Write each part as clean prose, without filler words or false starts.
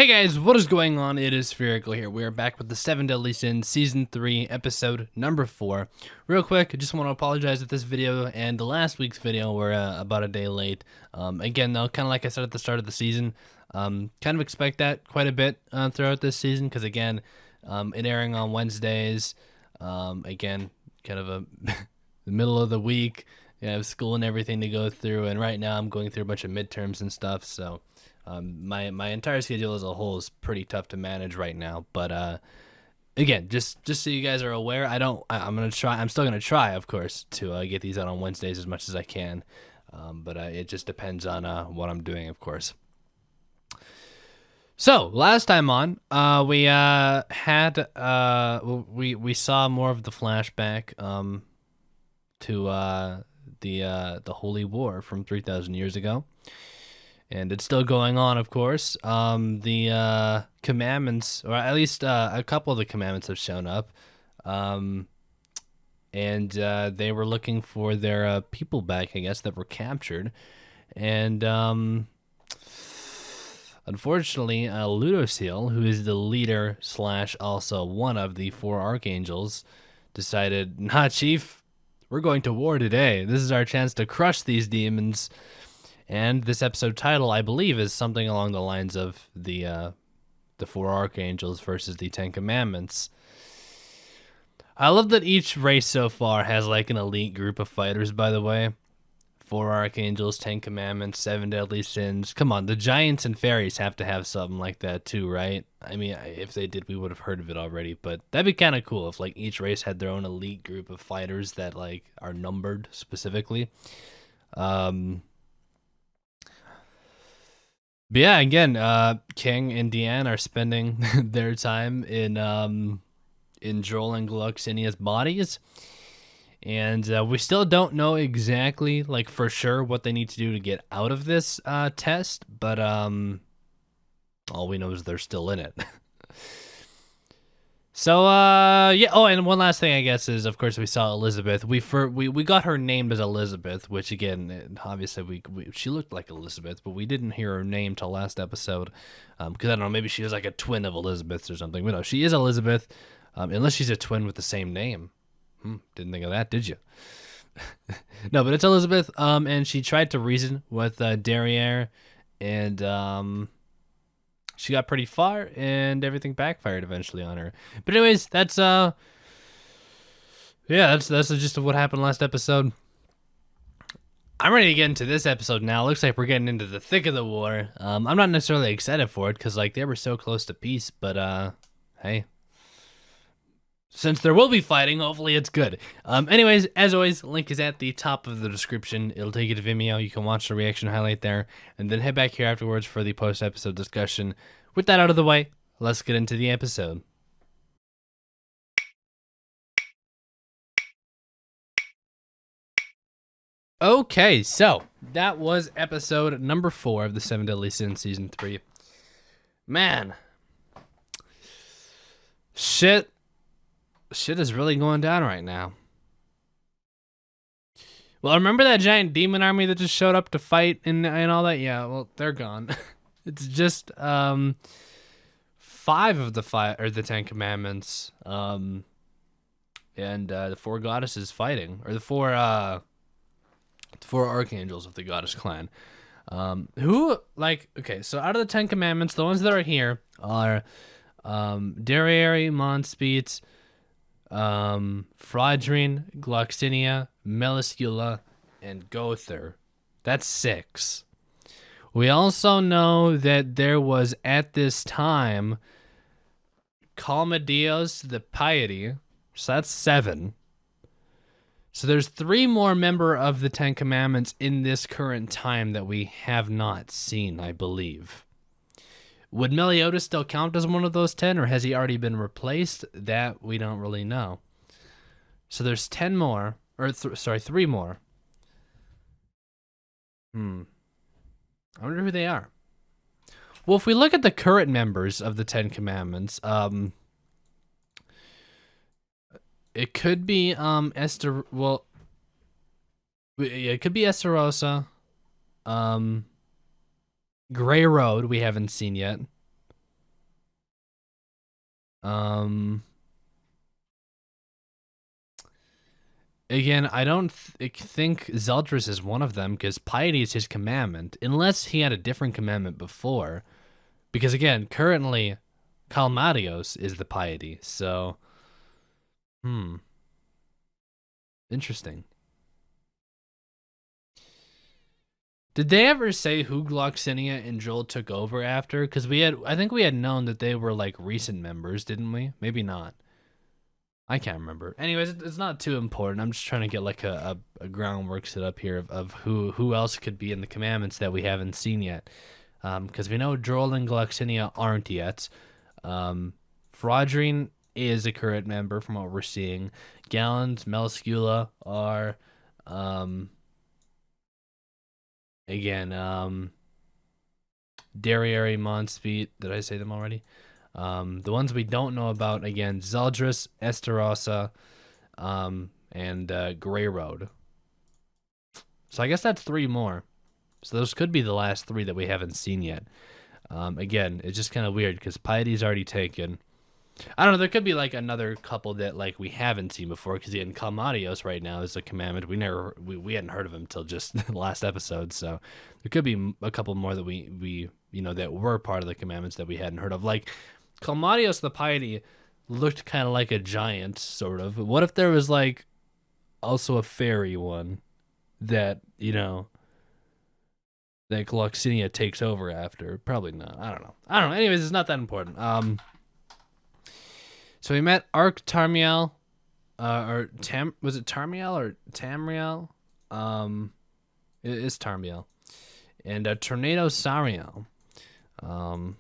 Guys, what is going on? It is Spherical here. We are back with the 7 Deadly Sins Season 3, Episode number 4. Real quick, I just want to apologize that this video and the last week's video were about a day late. Again, though, kind of like I said at the start of the season, kind of expect that quite a bit throughout this season, because again, it airing on Wednesdays, again, kind of the middle of the week. I have school and everything to go through, and right now I'm going through a bunch of midterms and stuff, so my entire schedule as a whole is pretty tough to manage right now. But again, just so you guys are aware, I'm still gonna try, of course, to get these out on Wednesdays as much as I can. But it just depends on what I'm doing, of course. So last time on, we saw more of the flashback to the Holy War from 3,000 years ago. And it's still going on, of course. The commandments, or at least a couple of the commandments have shown up. And they were looking for their people back, I guess, that were captured. And unfortunately, Ludosil, who is the leader / also one of the 4 archangels, decided, nah, Chief, we're going to war today. This is our chance to crush these demons. And this episode title, I believe, is something along the lines of the 4 archangels versus the 10 commandments. I love that each race so far has like an elite group of fighters, by the way. 4 archangels, 10 commandments, 7 deadly sins. Come on, the giants and fairies have to have something like that too, right? I mean, if they did, we would have heard of it already, but that'd be kind of cool if like each race had their own elite group of fighters that like are numbered specifically. But yeah, again, King and Deanne are spending their time in Joel and Glucksinia's bodies, and we still don't know exactly, like for sure, what they need to do to get out of this test. But all we know is they're still in it. So yeah. Oh, and one last thing, I guess, is of course we saw Elizabeth. We got her named as Elizabeth, which again, obviously she looked like Elizabeth, but we didn't hear her name till last episode, because I don't know, maybe she was like a twin of Elizabeth's or something. But no, she is Elizabeth, unless she's a twin with the same name. Didn't think of that, did you? No, but it's Elizabeth. And she tried to reason with Derriere, and she got pretty far, and everything backfired eventually on her. But anyways, that's the gist of what happened last episode. I'm ready to get into this episode now. Looks like we're getting into the thick of the war. I'm not necessarily excited for it because like they were so close to peace, but hey, since there will be fighting, hopefully it's good. Anyways, as always, link is at the top of the description. It'll take you to Vimeo. You can watch the reaction highlight there, and then head back here afterwards for the post-episode discussion. With that out of the way, let's get into the episode. Okay, so that was episode number 4 of the 7 Deadly Sins Season 3. Man. Shit is really going down right now. Well, remember that giant demon army that just showed up to fight and all that? Yeah, well, they're gone. It's just 5 of the 10 commandments, and the 4 goddesses fighting, or the 4 archangels of the goddess clan. Who, like, okay, so out of the 10 commandments, the ones that are here are Derriere, Monspeet, Fraudrine, Gluxinia, Meliscula, and Gother. That's 6. We also know that there was, at this time, Calmadios the Piety, so that's 7. So there's 3 more member of the 10 commandments in this current time that we have not seen, I believe. Would Meliodas still count as one of those 10, or has he already been replaced? That we don't really know. So there's 10 more, or 3 more. I wonder who they are. Well, if we look at the current members of the 10 commandments, it could be Esther. Well, it could be Estarossa. Gray Road we haven't seen yet. Um, Again, I don't think Zeldris is one of them because piety is his commandment, unless he had a different commandment before. Because again, currently, Kalmadios is the piety. So, hmm, interesting. Did they ever say who Gloxinia and Joel took over after? Because I think we had known that they were like recent members, didn't we? Maybe not. I can't remember. Anyways, it's not too important. I'm just trying to get like a groundwork set up here of who else could be in the commandments that we haven't seen yet. Because we know Joel and Gloxinia aren't yet. Fraudrine is a current member from what we're seeing. Gallant, Meliscula are. Um, Again, Derriere, Monspeed. Did I say them already? The ones we don't know about, again, Zeldris, Esterosa, and Grey Road. So I guess that's 3 more. So those could be the last 3 that we haven't seen yet. Again, it's just kind of weird because Piety's already taken. I don't know. There could be like another couple that like we haven't seen before because in Kalmadios right now is a commandment. We hadn't heard of him till just the last episode. So there could be a couple more that we that were part of the commandments that we hadn't heard of. Like Kalmadios the piety looked kind of like a giant, sort of. What if there was like also a fairy one that that Gloxinia takes over after? Probably not. I don't know. Anyways, it's not that important. So we met Arc Tarmiel, was it Tarmiel or Tamriel? It is Tarmiel, and Tornado Sariel. So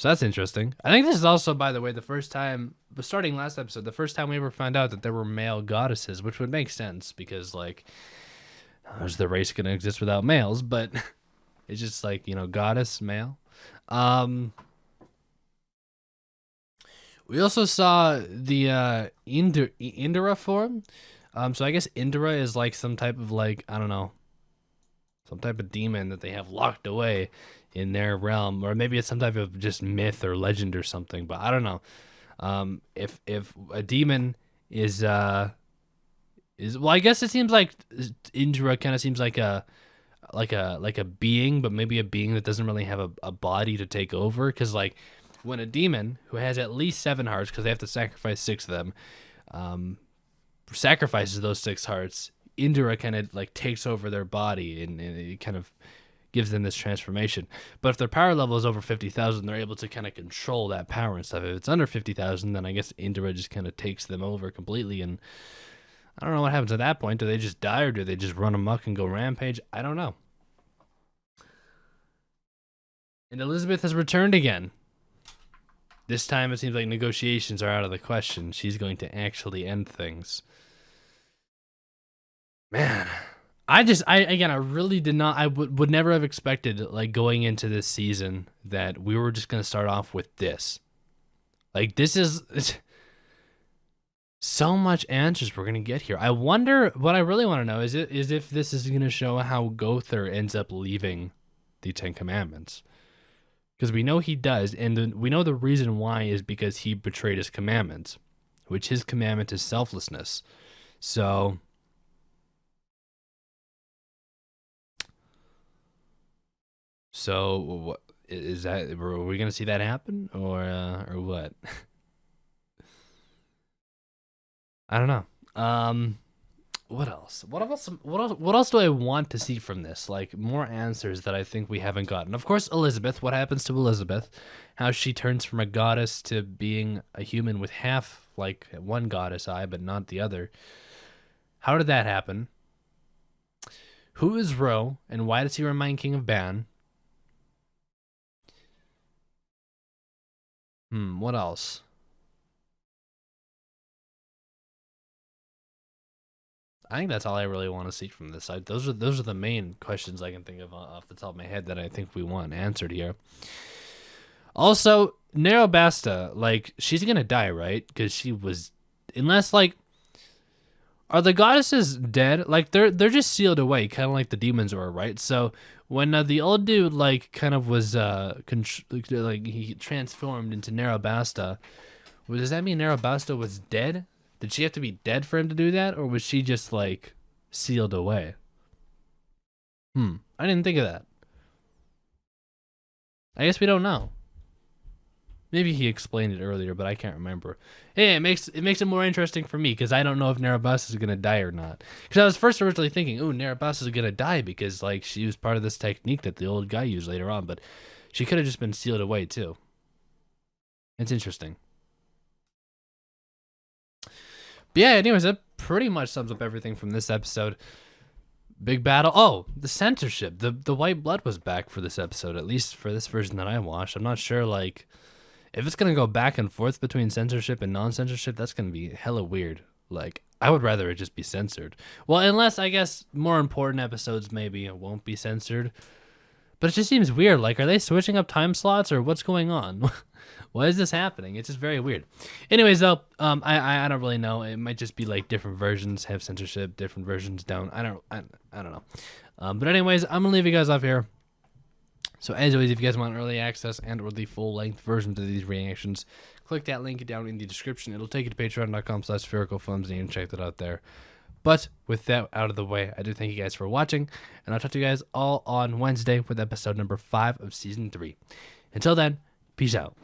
that's interesting. I think this is also, by the way, the first time, starting last episode, the first time we ever found out that there were male goddesses, which would make sense because like, how's the race gonna exist without males? But it's just like goddess male. We also saw the Indra form. So I guess Indra is like some type of like, I don't know, some type of demon that they have locked away in their realm, or maybe it's some type of just myth or legend or something. But I don't know. If a demon is well, I guess it seems like Indra kind of seems like a being, but maybe a being that doesn't really have a body to take over, because like when a demon who has at least 7 hearts, because they have to sacrifice 6 of them, sacrifices those 6 hearts, Indra kind of like takes over their body and it kind of gives them this transformation. But if their power level is over 50,000, they're able to kind of control that power and stuff. If it's under 50,000, then I guess Indra just kind of takes them over completely. And I don't know what happens at that point. Do they just die, or do they just run amok and go rampage? I don't know. And Elizabeth has returned again. This time it seems like negotiations are out of the question. She's going to actually end things. Man, I really did not. I would never have expected, like, going into this season that we were just going to start off with this. Like, this is so much answers we're going to get here. I wonder, what I really want to know is if this is going to show how Gother ends up leaving the 10 Commandments. Because we know he does, and we know the reason why is because he betrayed his commandment, which his commandment is selflessness. So what is that? Are we gonna see that happen, or what? I don't know. What else? What else do I want to see from this? Like, more answers that I think we haven't gotten. Of course, Elizabeth. What happens to Elizabeth? How she turns from a goddess to being a human with half, like, one goddess eye, but not the other. How did that happen? Who is Ro, and why does he remain king of Ban? What else? I think that's all I really want to see from this side. Those are the main questions I can think of off the top of my head that I think we want answered here. Also, Nerobasta, like, she's gonna die, right? Because she was, unless like, Are the goddesses dead? Like they're just sealed away, kind of like the demons were, right? So when the old dude like kind of was like he transformed into Narabasta, does that mean Narabasta was dead? Did she have to be dead for him to do that, or was she just like sealed away? I didn't think of that. I guess we don't know. Maybe he explained it earlier, but I can't remember. Hey, it makes it more interesting for me because I don't know if Narabasta is gonna die or not. Because I was first originally thinking, "Ooh, Narabasta is gonna die because like she was part of this technique that the old guy used later on," but she could have just been sealed away too. It's interesting. But yeah, anyways, that pretty much sums up everything from this episode. Big battle. Oh, the censorship. The white blood was back for this episode, at least for this version that I watched. I'm not sure like if it's gonna go back and forth between censorship and non-censorship, that's gonna be hella weird. Like, I would rather it just be censored. Well, unless I guess more important episodes maybe it won't be censored. But it just seems weird. Like, are they switching up time slots or what's going on? Why is this happening? It's just very weird. Anyways, though, I don't really know. It might just be like different versions have censorship, different versions don't. I don't know. But anyways, I'm gonna leave you guys off here. So as always, if you guys want early access and or the full-length versions of these reactions, click that link down in the description. It'll take you to patreon.com/sphericalfilms, and you can check that out there. But with that out of the way, I do thank you guys for watching, and I'll talk to you guys all on Wednesday with episode number 5 of Season 3. Until then, peace out.